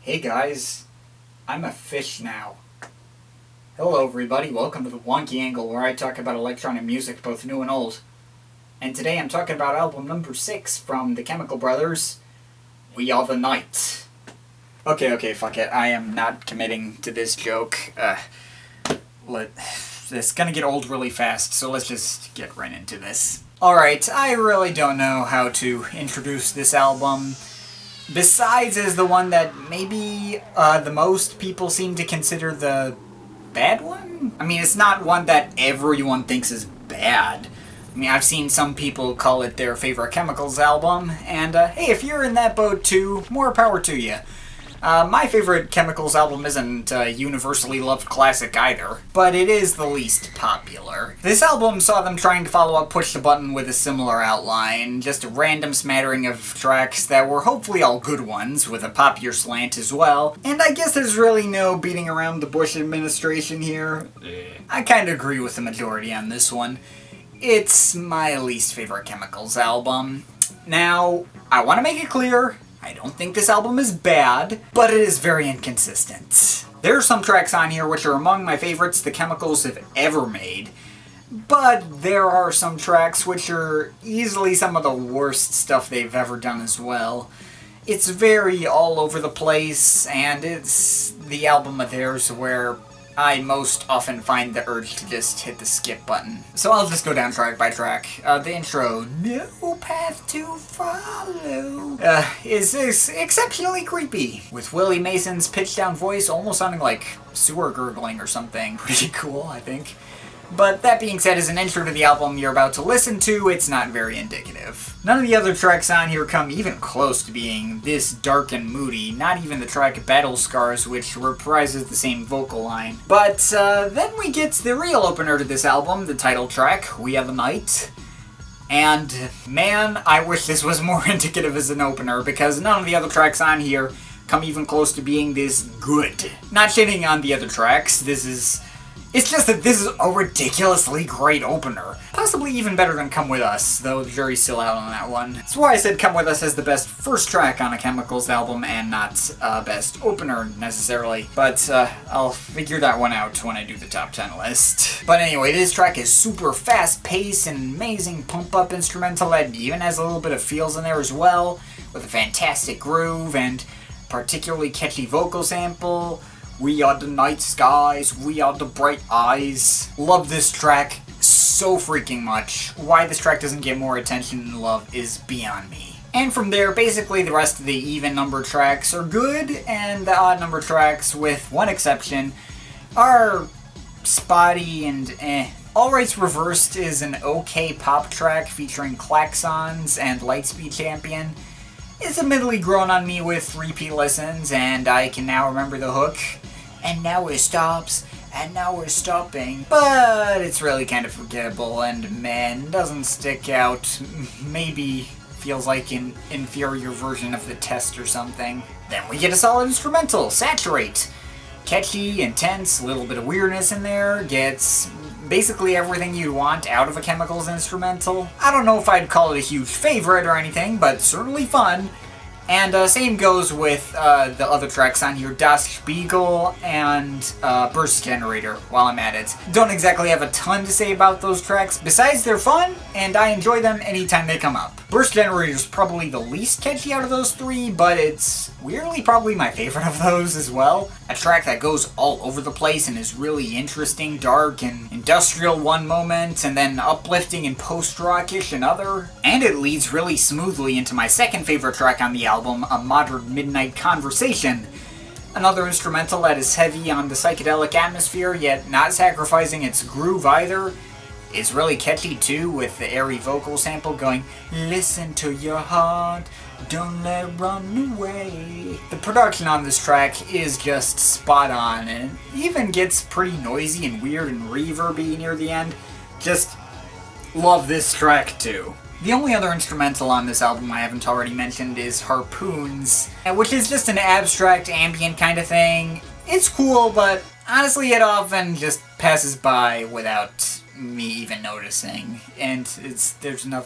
Hey guys, I'm a fish now. Hello everybody, welcome to the Wonky Angle where I talk about electronic music both new and old. And today I'm talking about album number 6 from the Chemical Brothers, We Are the Night. Okay, fuck it, I am not committing to this joke. It's gonna get old really fast, so let's just get right into this. Alright, I really don't know how to introduce this album. Besides as the one that maybe the most people seem to consider the bad one? I mean, it's not one that everyone thinks is bad. I mean, I've seen some people call it their favorite Chemicals album, and hey, if you're in that boat too, more power to you. My favorite Chemicals album isn't a universally loved classic either, but it is the least popular. This album saw them trying to follow up Push the Button with a similar outline, just a random smattering of tracks that were hopefully all good ones, with a popular slant as well, and I guess there's really no beating around the Bush administration here. I kinda agree with the majority on this one. It's my least favorite Chemicals album. Now, I want to make it clear, I don't think this album is bad, but it is very inconsistent. There are some tracks on here which are among my favorites the Chemicals have ever made, but there are some tracks which are easily some of the worst stuff they've ever done as well. It's very all over the place, and it's the album of theirs where I most often find the urge to just hit the skip button. So I'll just go down track by track. The intro, No Path to Follow, is exceptionally creepy, with Willie Mason's pitched down voice almost sounding like sewer gurgling or something. Pretty cool, I think. But that being said, as an intro to the album you're about to listen to, it's not very indicative. None of the other tracks on here come even close to being this dark and moody, not even the track Battle Scars, which reprises the same vocal line. But then we get the real opener to this album, the title track, We Are the Night. And man, I wish this was more indicative as an opener, because none of the other tracks on here come even close to being this good. Not shitting on the other tracks, it's just that this is a ridiculously great opener. Possibly even better than Come With Us, though the jury's still out on that one. That's why I said Come With Us is the best first track on a Chemicals album and not best opener, necessarily. But I'll figure that one out when I do the top 10 list. But anyway, this track is super fast-paced and amazing pump-up instrumental that even has a little bit of feels in there as well, with a fantastic groove and particularly catchy vocal sample. We are the night skies, we are the bright eyes. Love this track so freaking much. Why this track doesn't get more attention and love is beyond me. And from there, basically the rest of the even number tracks are good, and the odd number tracks, with one exception, are spotty and eh. All Rights Reversed is an okay pop track featuring Klaxons and Lightspeed Champion. It's admittedly grown on me with repeat listens, and I can now remember the hook. And now it stops, and now we're stopping. But it's really kind of forgettable, and man, doesn't stick out. Maybe feels like an inferior version of The Test or something. Then we get a solid instrumental, Saturate. Catchy, intense, little bit of weirdness in there, gets basically everything you'd want out of a Chemicals instrumental. I don't know if I'd call it a huge favorite or anything, but certainly fun. And same goes with the other tracks on here, Das Spiegel and Burst Generator, while I'm at it. Don't exactly have a ton to say about those tracks, besides they're fun, and I enjoy them anytime they come up. Burst Generator is probably the least catchy out of those three, but it's weirdly probably my favorite of those as well. A track that goes all over the place and is really interesting, dark, and industrial one moment, and then uplifting and post-rockish another. And it leads really smoothly into my second favorite track on the album, A Modern Midnight Conversation. Another instrumental that is heavy on the psychedelic atmosphere, yet not sacrificing its groove either. It's really catchy too, with the airy vocal sample going, Listen to your heart, don't let it run away. The production on this track is just spot on, and it even gets pretty noisy and weird and reverby near the end. Just love this track too. The only other instrumental on this album I haven't already mentioned is Harpoons, which is just an abstract ambient kind of thing. It's cool, but honestly it often just passes by without me even noticing, and there's no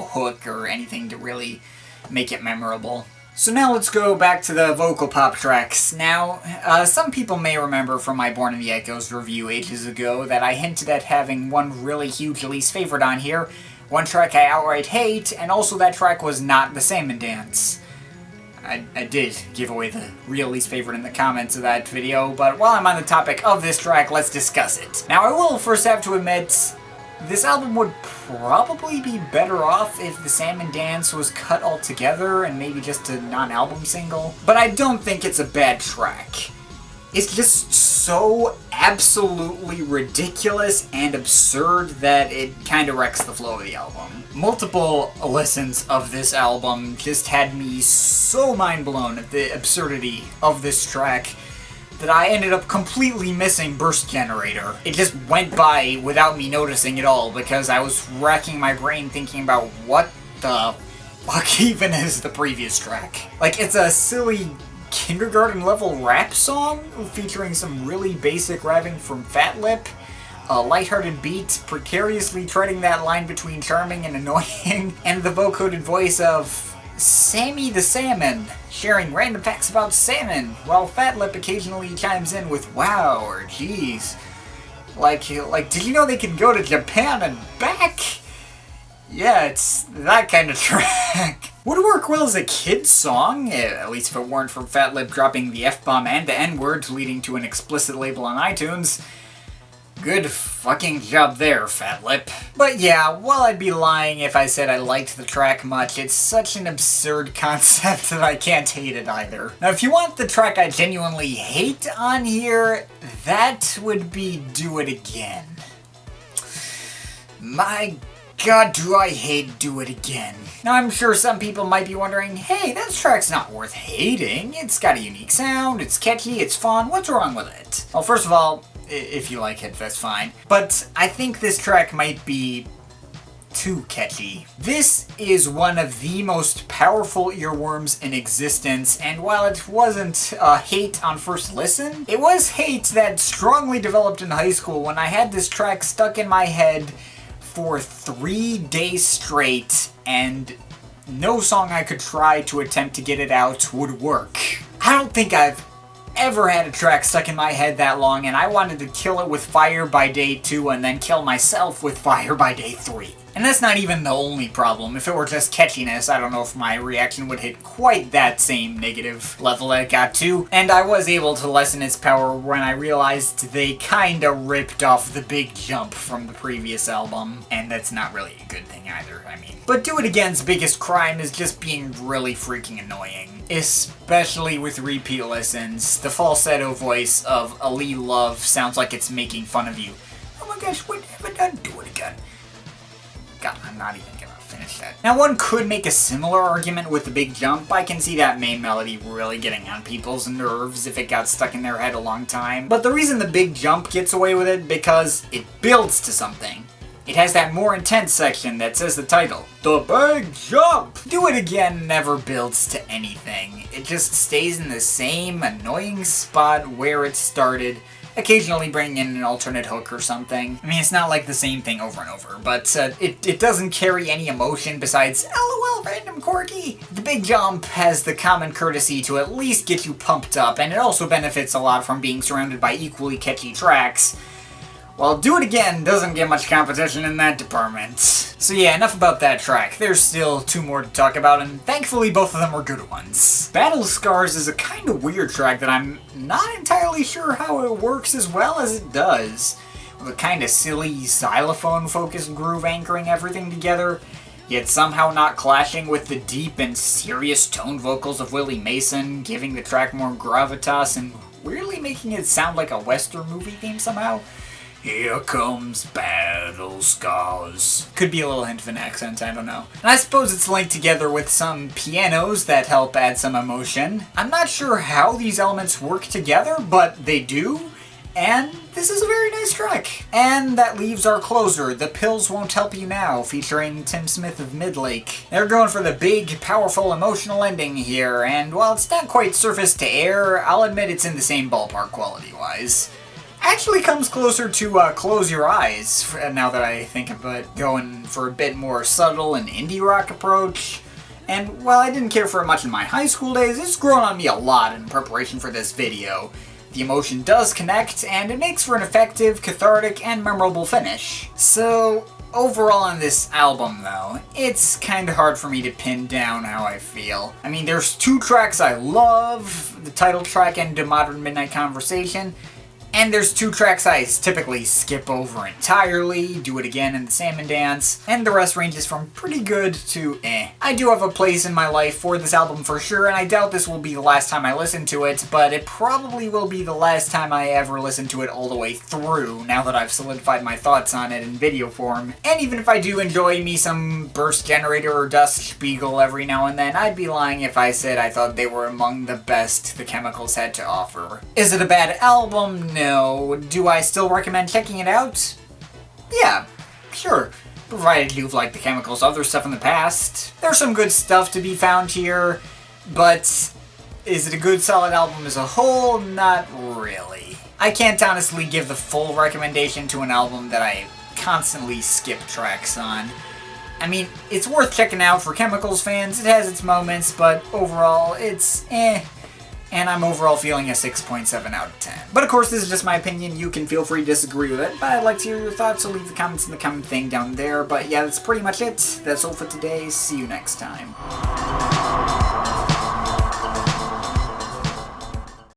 hook or anything to really make it memorable. So now let's go back to the vocal pop tracks. Now, some people may remember from my Born in the Echoes review ages ago that I hinted at having one really huge least favorite on here, one track I outright hate, and also that track was not the Salmon Dance. I did give away the real least favorite in the comments of that video, but while I'm on the topic of this track, let's discuss it. Now, I will first have to admit, this album would probably be better off if the Salmon Dance was cut altogether and maybe just a non-album single, but I don't think it's a bad track. It's just so absolutely ridiculous and absurd that it kind of wrecks the flow of the album. Multiple listens of this album just had me so mind blown at the absurdity of this track that I ended up completely missing Burst Generator. It just went by without me noticing at all because I was racking my brain thinking about what the fuck even is the previous track. Like, it's a silly kindergarten level rap song featuring some really basic rapping from Fat Lip, a lighthearted beat precariously treading that line between charming and annoying, and the vocoded voice of Sammy the Salmon, sharing random facts about salmon, while Fat Lip occasionally chimes in with wow or geez. Like, did you know they can go to Japan and back? Yeah, it's that kind of track. Would work well as a kid's song, at least if it weren't for Fat Lip dropping the F-bomb and the N-word, leading to an explicit label on iTunes. Good fucking job there, Fat Lip. But yeah, while I'd be lying if I said I liked the track much, it's such an absurd concept that I can't hate it either. Now, if you want the track I genuinely hate on here, that would be Do It Again. My God, do I hate Do It Again. Now, I'm sure some people might be wondering, hey, that track's not worth hating. It's got a unique sound, it's catchy, it's fun, what's wrong with it? Well, first of all, if you like it, that's fine. But I think this track might be too catchy. This is one of the most powerful earworms in existence, and while it wasn't hate on first listen, it was hate that strongly developed in high school when I had this track stuck in my head for 3 days straight, and no song I could try to attempt to get it out would work. I don't think I've ever had a track stuck in my head that long, and I wanted to kill it with fire by day 2 and then kill myself with fire by day 3. And that's not even the only problem. If it were just catchiness, I don't know if my reaction would hit quite that same negative level that it got to, and I was able to lessen its power when I realized they kinda ripped off the big jump from the previous album, and that's not really a good thing either, I mean. But Do It Again's biggest crime is just being really freaking annoying, especially with repeat listens. The falsetto voice of Ali Love sounds like it's making fun of you. Oh my gosh, what have I done? Do it again. God, I'm not even gonna finish that. Now, one could make a similar argument with the big jump. I can see that main melody really getting on people's nerves if it got stuck in their head a long time. But the reason the big jump gets away with it, because it builds to something. It has that more intense section that says the title, The Big Jump! Do It Again never builds to anything. It just stays in the same annoying spot where it started, occasionally bringing in an alternate hook or something. I mean, it's not like the same thing over and over, but it doesn't carry any emotion besides, LOL, random quirky. The Big Jump has the common courtesy to at least get you pumped up, and it also benefits a lot from being surrounded by equally catchy tracks. While Do It Again doesn't get much competition in that department. So yeah, enough about that track. There's still 2 more to talk about, and thankfully both of them are good ones. Battle Scars is a kind of weird track that I'm not entirely sure how it works as well as it does. With a kind of silly xylophone-focused groove anchoring everything together, yet somehow not clashing with the deep and serious tone vocals of Willie Mason, giving the track more gravitas and weirdly making it sound like a Western movie theme somehow. Here comes Battle Scars. Could be a little hint of an accent, I don't know. And I suppose it's linked together with some pianos that help add some emotion. I'm not sure how these elements work together, but they do. And this is a very nice track. And that leaves our closer, The Pills Won't Help You Now, featuring Tim Smith of Midlake. They're going for the big, powerful, emotional ending here, and while it's not quite surface to air, I'll admit it's in the same ballpark quality-wise. Actually comes closer to Close Your Eyes, now that I think of it, going for a bit more subtle and indie rock approach. And while I didn't care for it much in my high school days, it's grown on me a lot in preparation for this video. The emotion does connect, and it makes for an effective, cathartic, and memorable finish. So, overall on this album though, it's kinda hard for me to pin down how I feel. I mean, there's 2 tracks I love, the title track and A Modern Midnight Conversation, and there's 2 tracks I typically skip over entirely, Do It Again and The Salmon Dance, and the rest ranges from pretty good to eh. I do have a place in my life for this album for sure, and I doubt this will be the last time I listen to it, but it probably will be the last time I ever listen to it all the way through, now that I've solidified my thoughts on it in video form. And even if I do enjoy me some Burst Generator or Dust Spiegel every now and then, I'd be lying if I said I thought they were among the best the Chemicals had to offer. Is it a bad album? No. Do I still recommend checking it out? Yeah, sure. Provided you've liked the Chemicals' other stuff in the past. There's some good stuff to be found here, but is it a good solid album as a whole? Not really. I can't honestly give the full recommendation to an album that I constantly skip tracks on. I mean, it's worth checking out for Chemicals fans, it has its moments, but overall, it's eh. And I'm overall feeling a 6.7 out of 10. But of course, this is just my opinion, you can feel free to disagree with it, but I'd like to hear your thoughts, so leave the comments in the comment thing down there. But yeah, that's pretty much it. That's all for today, see you next time.